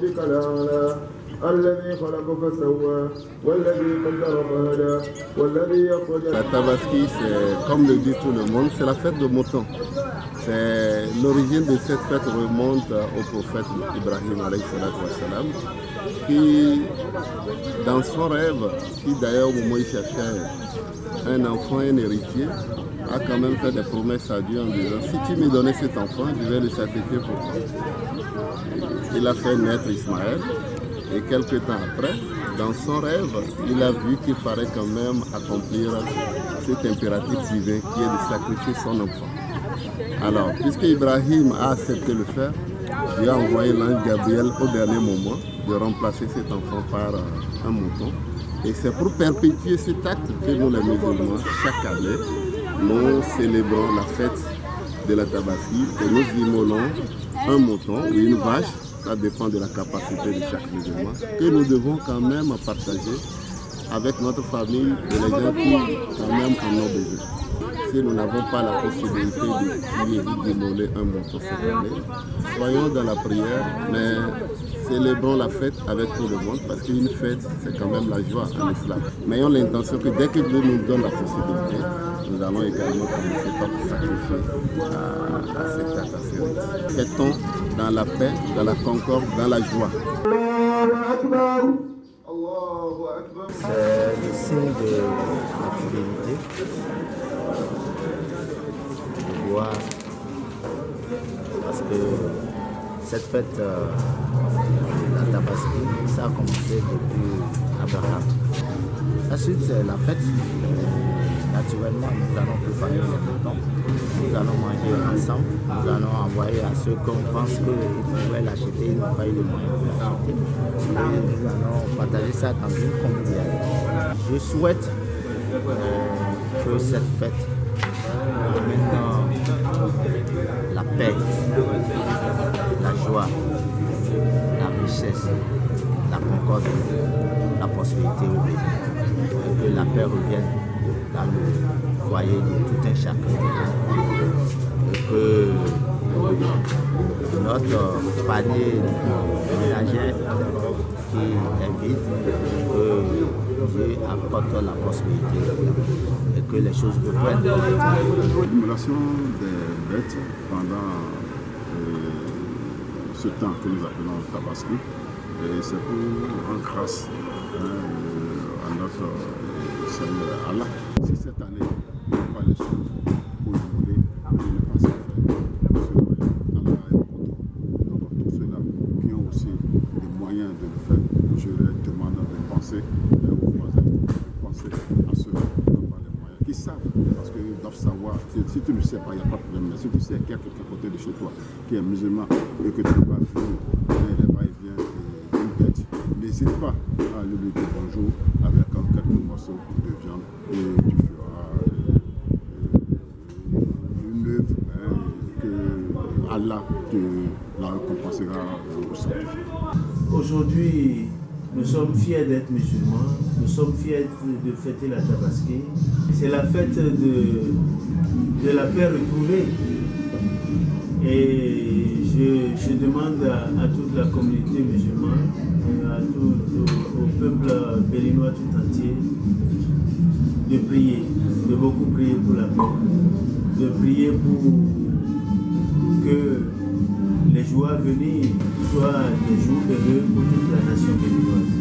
ربك الأعلى الذي خلق فسوى والذي قدر فهدى والذي أخرج. La Tabaski, c'est, comme le dit tout le monde, c'est la fête de mouton. L'origine de cette fête remonte au prophète Ibrahim alayhi salam, qui, dans son rêve, qui d'ailleurs au moment où il cherchait un enfant, un héritier, a quand même fait des promesses à Dieu en disant: si tu me donnais cet enfant, je vais le sacrifier pour toi. Il a fait naître Ismaël, et quelques temps après, dans son rêve, il a vu qu'il fallait quand même accomplir cet impératif divin qui est de sacrifier son enfant. Alors, puisque Ibrahim a accepté le faire, Dieu a envoyé l'ange Gabriel au dernier moment de remplacer cet enfant par un mouton. Et c'est pour perpétuer cet acte que nous, les musulmans, chaque année, nous célébrons la fête de la Tabaski et nous immolons un mouton ou une vache, ça dépend de la capacité de chaque musulman, que nous devons quand même partager avec notre famille et les gens qui quand même en ont besoin. Si nous n'avons pas la possibilité de tuer ou d'immoler un mouton cette année, soyons dans la prière, mais célébrons la fête avec tout le monde, parce qu'une fête, c'est quand même la joie en islam. Mais ayons l'intention que dès que Dieu nous donne la possibilité, nous allons également commencer par sacrifier à cette occasion. Fêtons dans la paix, dans la concorde, dans la joie. C'est le signe de la fidélité, de joie, parce que cette fête, la Tabaski, ça a commencé depuis Abraham. Ensuite, c'est la fête. Naturellement, nous allons préparer les moutons, nous allons manger ensemble, nous allons envoyer à ceux qu'on pense qu'ils pourraient l'acheter, ils n'ont pas eu le moyen de l'acheter. Et nous allons partager ça dans une convivialité. Je souhaite que cette fête amène la paix, la joie, la richesse, la concorde, la prospérité et que la paix revienne dans le foyer de tout un chacun. Et que notre panier ménagère qui est vide, que Dieu apporte la prospérité et que les choses reprennent. L'immolation des bêtes pendant ce temps que nous appelons Tabaski, c'est pour rendre grâce à notre Seigneur Allah. Si cette année, il n'y a pas les sous pour immoler, il n'est pas si fait. Allah est contre. Donc tous ceux-là qui ont aussi les moyens de le faire, je leur demande de penser aux voisins, de penser à ceux qui n'ont pas les moyens, qui savent, parce qu'ils doivent savoir. Si tu ne le sais pas, il n'y a pas de problème. Mais si tu sais qu'il y a quelqu'un à côté de chez toi qui est musulman et que tu vas finir les va-et-vient d'une bête, n'hésite pas à lui dire bonjour avec quelques morceaux de viande et tu feras une œuvre que Allah te la récompensera au centre. Aujourd'hui, nous sommes fiers d'être musulmans, nous sommes fiers de fêter la Tabaski. C'est la fête de la paix retrouvée. Et je demande à toute la communauté musulmane, au peuple béninois tout entier, de prier, de beaucoup prier pour la paix, de prier pour que les jours à venir soient des jours heureux pour toute la nation béninoise.